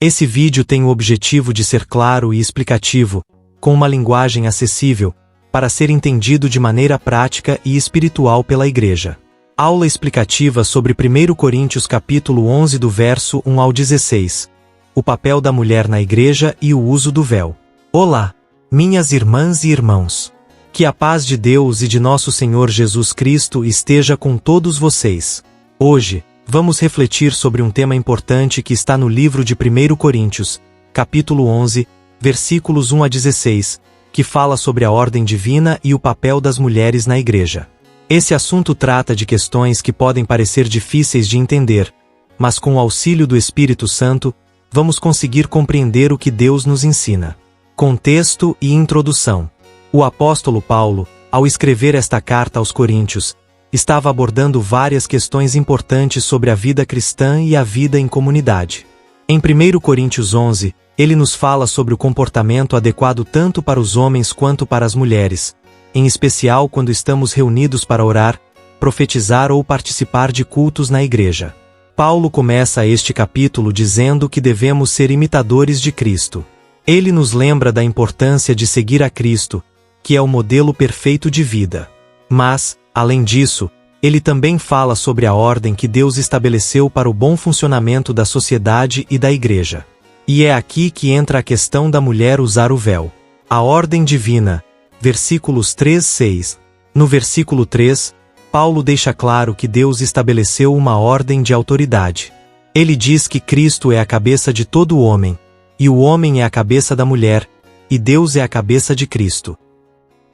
Esse vídeo tem o objetivo de ser claro e explicativo, com uma linguagem acessível, para ser entendido de maneira prática e espiritual pela Igreja. Aula explicativa sobre 1 Coríntios capítulo 11 do verso 1 ao 16. O papel da mulher na Igreja e o uso do véu. Olá, minhas irmãs e irmãos. Que a paz de Deus e de nosso Senhor Jesus Cristo esteja com todos vocês. Hoje, vamos refletir sobre um tema importante que está no livro de 1 Coríntios, capítulo 11, versículos 1 a 16, que fala sobre a ordem divina e o papel das mulheres na Igreja. Esse assunto trata de questões que podem parecer difíceis de entender, mas com o auxílio do Espírito Santo, vamos conseguir compreender o que Deus nos ensina. Contexto e introdução. O apóstolo Paulo, ao escrever esta carta aos Coríntios, estava abordando várias questões importantes sobre a vida cristã e a vida em comunidade. Em 1 Coríntios 11, ele nos fala sobre o comportamento adequado tanto para os homens quanto para as mulheres, em especial quando estamos reunidos para orar, profetizar ou participar de cultos na igreja. Paulo começa este capítulo dizendo que devemos ser imitadores de Cristo. Ele nos lembra da importância de seguir a Cristo, que é o modelo perfeito de vida. Mas, além disso, ele também fala sobre a ordem que Deus estabeleceu para o bom funcionamento da sociedade e da igreja. E é aqui que entra a questão da mulher usar o véu. A ordem divina, versículos 3-6. No versículo 3, Paulo deixa claro que Deus estabeleceu uma ordem de autoridade. Ele diz que Cristo é a cabeça de todo homem, e o homem é a cabeça da mulher, e Deus é a cabeça de Cristo.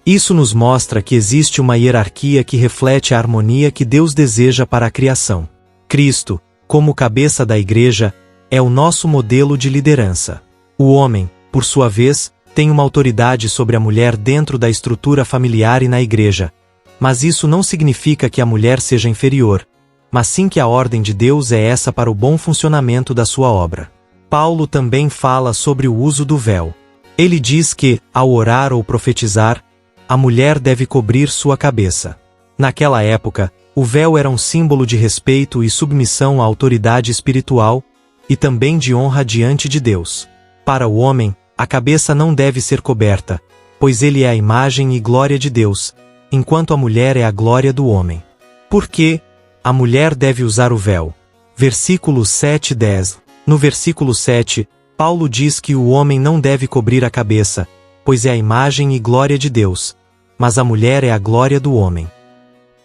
Isso nos mostra que existe uma hierarquia que reflete a harmonia que Deus deseja para a criação. Cristo, como cabeça da igreja, é o nosso modelo de liderança. O homem, por sua vez, tem uma autoridade sobre a mulher dentro da estrutura familiar e na igreja. Mas isso não significa que a mulher seja inferior, mas sim que a ordem de Deus é essa para o bom funcionamento da sua obra. Paulo também fala sobre o uso do véu. Ele diz que, ao orar ou profetizar, a mulher deve cobrir sua cabeça. Naquela época, o véu era um símbolo de respeito e submissão à autoridade espiritual, e também de honra diante de Deus. Para o homem, a cabeça não deve ser coberta, pois ele é a imagem e glória de Deus, enquanto a mulher é a glória do homem. Por que a mulher deve usar o véu? Versículos 7 e 10. No versículo 7, Paulo diz que o homem não deve cobrir a cabeça, pois é a imagem e glória de Deus, mas a mulher é a glória do homem.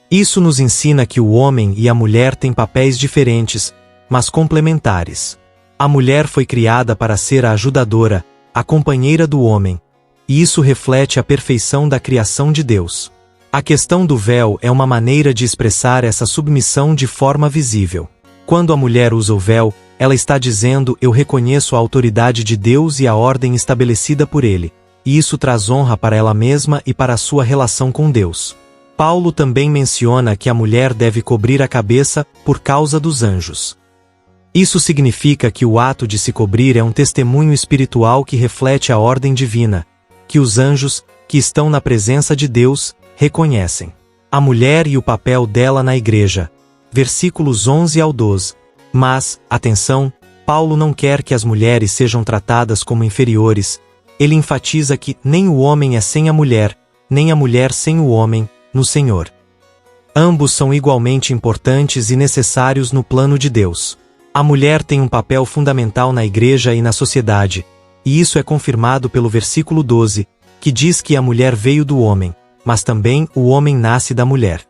Isso nos ensina que o homem e a mulher têm papéis diferentes, mas complementares. A mulher foi criada para ser a ajudadora, a companheira do homem, e isso reflete a perfeição da criação de Deus. A questão do véu é uma maneira de expressar essa submissão de forma visível. Quando a mulher usa o véu, ela está dizendo: eu reconheço a autoridade de Deus e a ordem estabelecida por Ele. E isso traz honra para ela mesma e para a sua relação com Deus. Paulo também menciona que a mulher deve cobrir a cabeça por causa dos anjos. Isso significa que o ato de se cobrir é um testemunho espiritual que reflete a ordem divina, que os anjos, que estão na presença de Deus, reconhecem. A mulher e o papel dela na igreja. Versículos 11 ao 12. Mas, atenção, Paulo não quer que as mulheres sejam tratadas como inferiores. Ele enfatiza que nem o homem é sem a mulher, nem a mulher sem o homem, no Senhor. Ambos são igualmente importantes e necessários no plano de Deus. A mulher tem um papel fundamental na igreja e na sociedade, e isso é confirmado pelo versículo 12, que diz que a mulher veio do homem, mas também o homem nasce da mulher.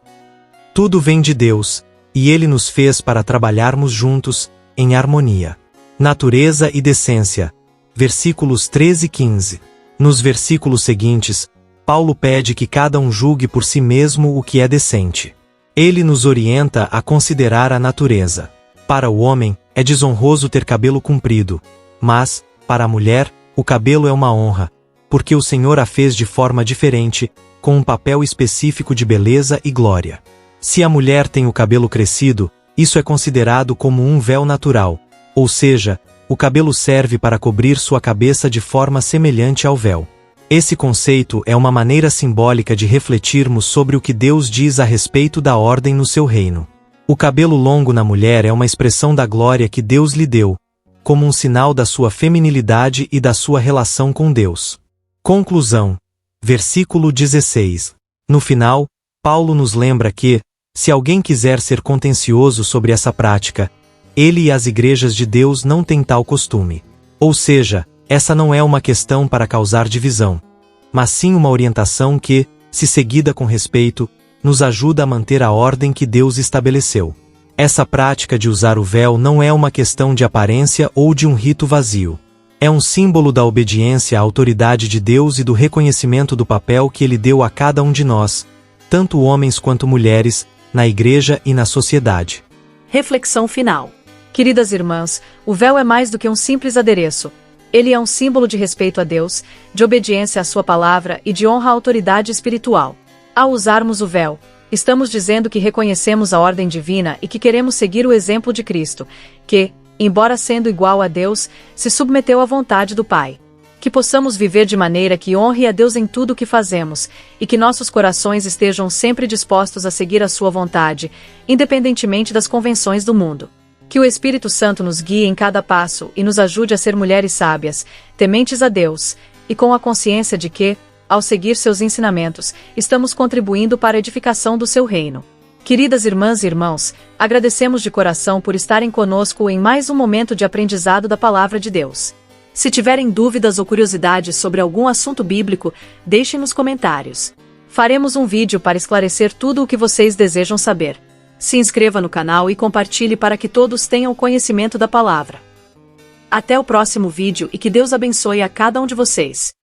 Tudo vem de Deus, e Ele nos fez para trabalharmos juntos, em harmonia. Natureza e decência. Versículos 13 e 15. Nos versículos seguintes, Paulo pede que cada um julgue por si mesmo o que é decente. Ele nos orienta a considerar a natureza. Para o homem, é desonroso ter cabelo comprido, mas, para a mulher, o cabelo é uma honra, porque o Senhor a fez de forma diferente, com um papel específico de beleza e glória. Se a mulher tem o cabelo crescido, isso é considerado como um véu natural, ou seja, o cabelo serve para cobrir sua cabeça de forma semelhante ao véu. Esse conceito é uma maneira simbólica de refletirmos sobre o que Deus diz a respeito da ordem no seu reino. O cabelo longo na mulher é uma expressão da glória que Deus lhe deu, como um sinal da sua feminilidade e da sua relação com Deus. Conclusão. Versículo 16. No final, Paulo nos lembra que, se alguém quiser ser contencioso sobre essa prática, ele e as igrejas de Deus não têm tal costume. Ou seja, essa não é uma questão para causar divisão, mas sim uma orientação que, se seguida com respeito, nos ajuda a manter a ordem que Deus estabeleceu. Essa prática de usar o véu não é uma questão de aparência ou de um rito vazio. É um símbolo da obediência à autoridade de Deus e do reconhecimento do papel que Ele deu a cada um de nós, tanto homens quanto mulheres, na igreja e na sociedade. Reflexão final. Queridas irmãs, o véu é mais do que um simples adereço. Ele é um símbolo de respeito a Deus, de obediência à sua palavra e de honra à autoridade espiritual. Ao usarmos o véu, estamos dizendo que reconhecemos a ordem divina e que queremos seguir o exemplo de Cristo, que, embora sendo igual a Deus, se submeteu à vontade do Pai. Que possamos viver de maneira que honre a Deus em tudo o que fazemos, e que nossos corações estejam sempre dispostos a seguir a sua vontade, independentemente das convenções do mundo. Que o Espírito Santo nos guie em cada passo e nos ajude a ser mulheres sábias, tementes a Deus, e com a consciência de que, ao seguir seus ensinamentos, estamos contribuindo para a edificação do seu reino. Queridas irmãs e irmãos, agradecemos de coração por estarem conosco em mais um momento de aprendizado da Palavra de Deus. Se tiverem dúvidas ou curiosidades sobre algum assunto bíblico, deixem nos comentários. Faremos um vídeo para esclarecer tudo o que vocês desejam saber. Se inscreva no canal e compartilhe para que todos tenham conhecimento da palavra. Até o próximo vídeo e que Deus abençoe a cada um de vocês.